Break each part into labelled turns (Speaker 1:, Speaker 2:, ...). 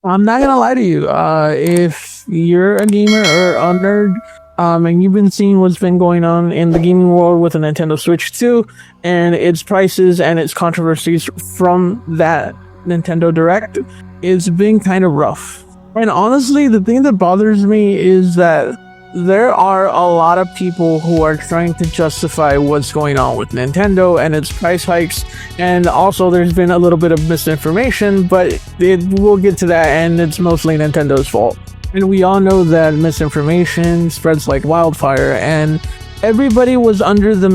Speaker 1: I'm not gonna lie to you. If you're a gamer or a nerd, and you've been seeing what's been going on in the gaming world with the Nintendo Switch 2 and its prices and its controversies from that Nintendo Direct, it's been kind of rough. And honestly, the thing that bothers me is that there are a lot of people who are trying to justify what's going on with Nintendo and its price hikes, and also there's been a little bit of misinformation, but we'll get to that, and it's mostly Nintendo's fault. And we all know that misinformation spreads like wildfire, and everybody was under the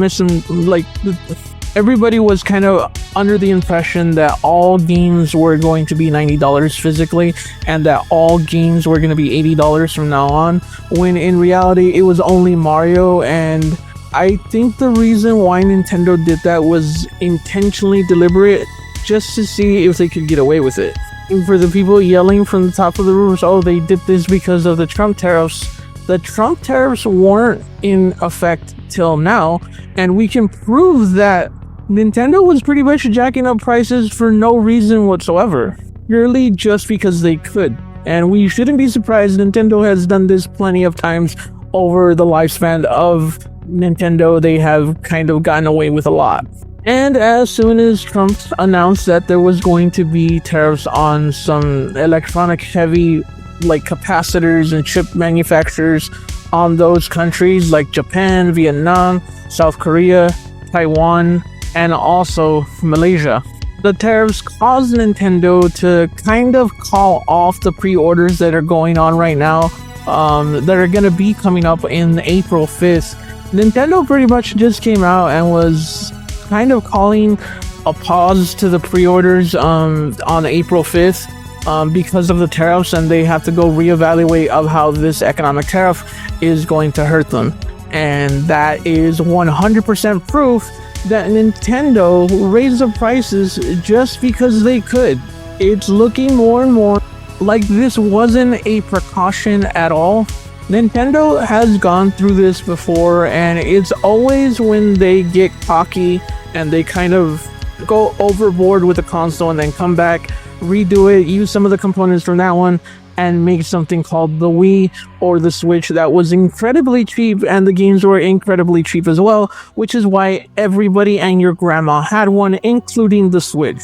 Speaker 1: everybody was kind of under the impression that all games were going to be $90 physically and that all games were going to be $80 from now on, when in reality it was only Mario. And I think the reason why Nintendo did that was intentionally deliberate, just to see if they could get away with it. And for the people yelling from the top of the roofs, oh, they did this because of the Trump tariffs, the Trump tariffs weren't in effect till now, and we can prove that Nintendo was pretty much jacking up prices for no reason whatsoever, purely just because they could. And we shouldn't be surprised. Nintendo has done this plenty of times over the lifespan of Nintendo. They have kind of gotten away with a lot. And as soon as Trump announced that there was going to be tariffs on some electronic heavy like capacitors and chip manufacturers on those countries like Japan, Vietnam, South Korea, Taiwan, and also Malaysia, the tariffs caused Nintendo to kind of call off the pre-orders that are going on right now, that are going to be coming up in April 5th. Nintendo pretty much just came out and was kind of calling a pause to the pre-orders on April 5th because of the tariffs, and they have to go reevaluate of how this economic tariff is going to hurt them. And that is 100% proof that Nintendo raised the prices just because they could. It's looking more and more like this wasn't a precaution at all. Nintendo has gone through this before, and it's always when they get cocky and they kind of go overboard with the console and then come back, redo it, use some of the components from that one, and make something called the Wii or the Switch that was incredibly cheap, and the games were incredibly cheap as well, which is why everybody and your grandma had one, including the Switch.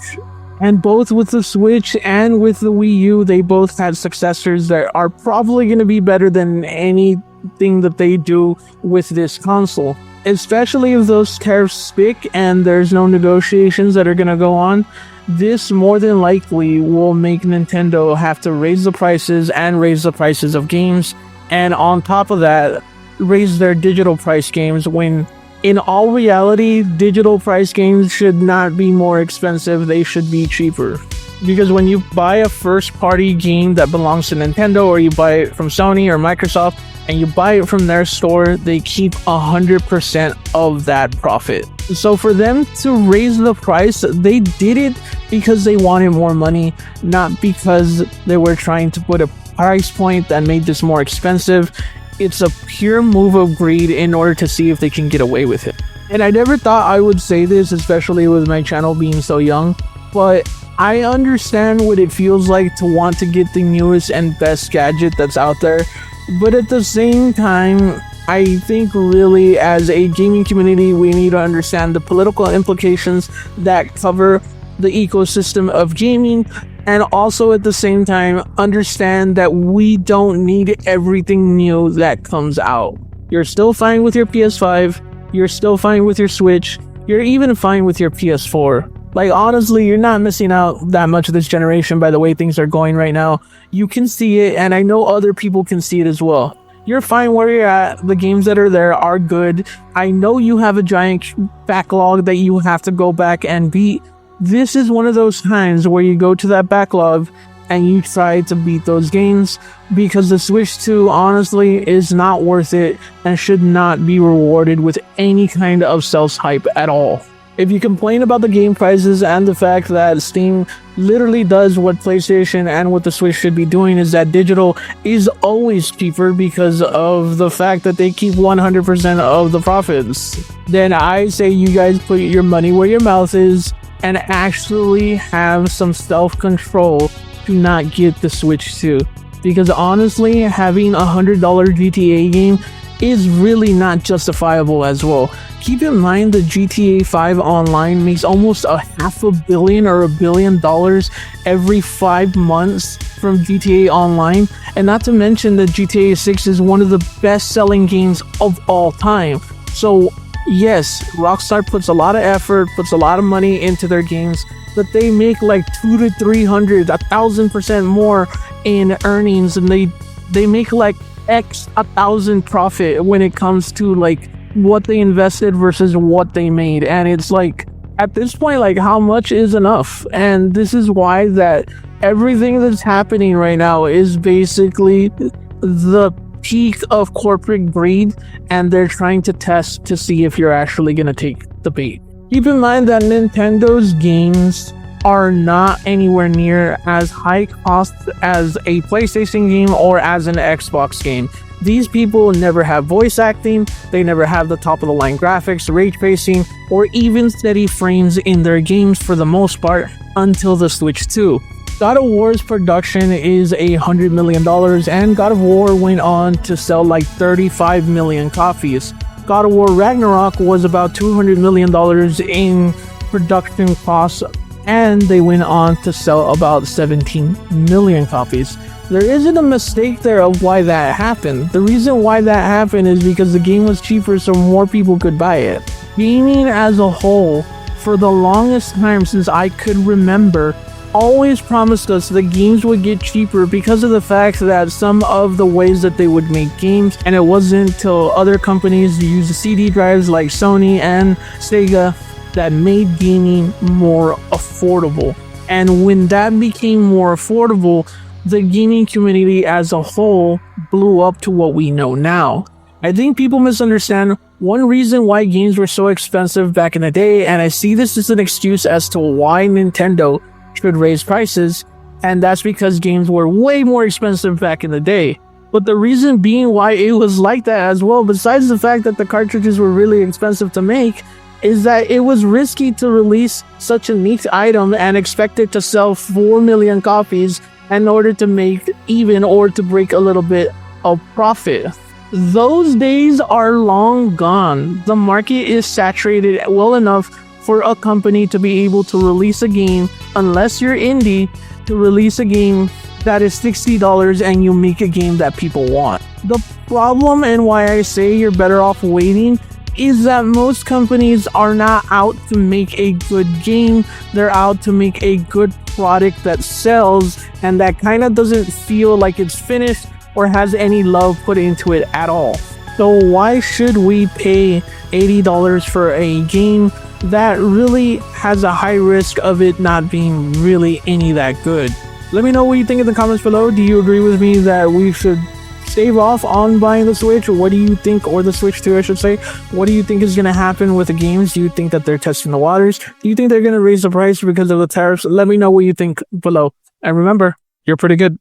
Speaker 1: And both with the Switch and with the Wii U, they both had successors that are probably going to be better than anything that they do with this console. Especially if those tariffs stick and there's no negotiations that are going to go on, this more than likely will make Nintendo have to raise the prices and raise the prices of games, and on top of that, raise their digital price games, when in all reality, digital price games should not be more expensive, they should be cheaper. Because when you buy a first-party game that belongs to Nintendo, or you buy it from Sony or Microsoft, and you buy it from their store, they keep 100% of that profit. So for them to raise the price, they did it because they wanted more money, not because they were trying to put a price point that made this more expensive. It's a pure move of greed in order to see if they can get away with it. And I never thought I would say this, especially with my channel being so young, but I understand what it feels like to want to get the newest and best gadget that's out there. But at the same time, I think really as a gaming community, we need to understand the political implications that cover the ecosystem of gaming, and also at the same time understand that we don't need everything new that comes out. You're still fine with your PS5, you're still fine with your Switch, you're even fine with your PS4. Like, honestly, you're not missing out that much of this generation by the way things are going right now. You can see it, and I know other people can see it as well. You're fine where you're at. The games that are there are good. I know you have a giant backlog that you have to go back and beat. This is one of those times where you go to that backlog and you try to beat those games, because the Switch 2 honestly is not worth it and should not be rewarded with any kind of sales hype at all. If you complain about the game prices and the fact that Steam literally does what PlayStation and what the Switch should be doing, is that digital is always cheaper because of the fact that they keep 100% of the profits, then I say you guys put your money where your mouth is and actually have some self-control to not get the Switch 2. Because honestly, having $100 GTA game is really not justifiable as well. Keep in mind the GTA 5 Online makes almost $500 million or $1 billion every 5 months from GTA Online, and not to mention that GTA 6 is one of the best-selling games of all time. So yes, Rockstar puts a lot of effort, puts a lot of money into their games, but they make like 200 to 300, 1,000% more in earnings, and they make like X 1,000 profit when it comes to like what they invested versus what they made. And it's like, at this point, like, how much is enough? And this is why that everything that's happening right now is basically the peak of corporate greed, and they're trying to test to see if you're actually going to take the bait. Keep in mind that Nintendo's games are not anywhere near as high cost as a PlayStation game or as an Xbox game. These people never have voice acting, they never have the top of the line graphics, ray tracing, or even steady frames in their games for the most part until the Switch 2. God of War's production is $100 million, and God of War went on to sell like 35 million copies. God of War Ragnarok was about $200 million in production costs, and they went on to sell about 17 million copies. There isn't a mistake there of why that happened. The reason why that happened is because the game was cheaper, so more people could buy it. Gaming as a whole, for the longest time since I could remember, always promised us the games would get cheaper because of the fact that some of the ways that they would make games, and it wasn't until other companies used CD drives like Sony and Sega that made gaming more affordable. And when that became more affordable, the gaming community as a whole blew up to what we know now. I think people misunderstand one reason why games were so expensive back in the day, and I see this as an excuse as to why Nintendo should raise prices, and that's because games were way more expensive back in the day. But the reason being why it was like that as well, besides the fact that the cartridges were really expensive to make, is that it was risky to release such a niche item and expect it to sell 4 million copies in order to make even or to break a little bit of profit. Those days are long gone. The market is saturated well enough for a company to be able to release a game, unless you're indie, to release a game that is $60 and you make a game that people want. The problem, and why I say you're better off waiting, is that most companies are not out to make a good game. They're out to make a good product that sells, and that kind of doesn't feel like it's finished or has any love put into it at all. So why should we pay $80 for a game that really has a high risk of it not being really any that good? Let me know what you think in the comments below. Do you agree with me that we should stave off on buying the Switch? What do you think, or the Switch 2 I should say? What do you think is going to happen with the games? Do you think that they're testing the waters? Do you think they're going to raise the price because of the tariffs? Let me know what you think below. And remember, you're pretty good.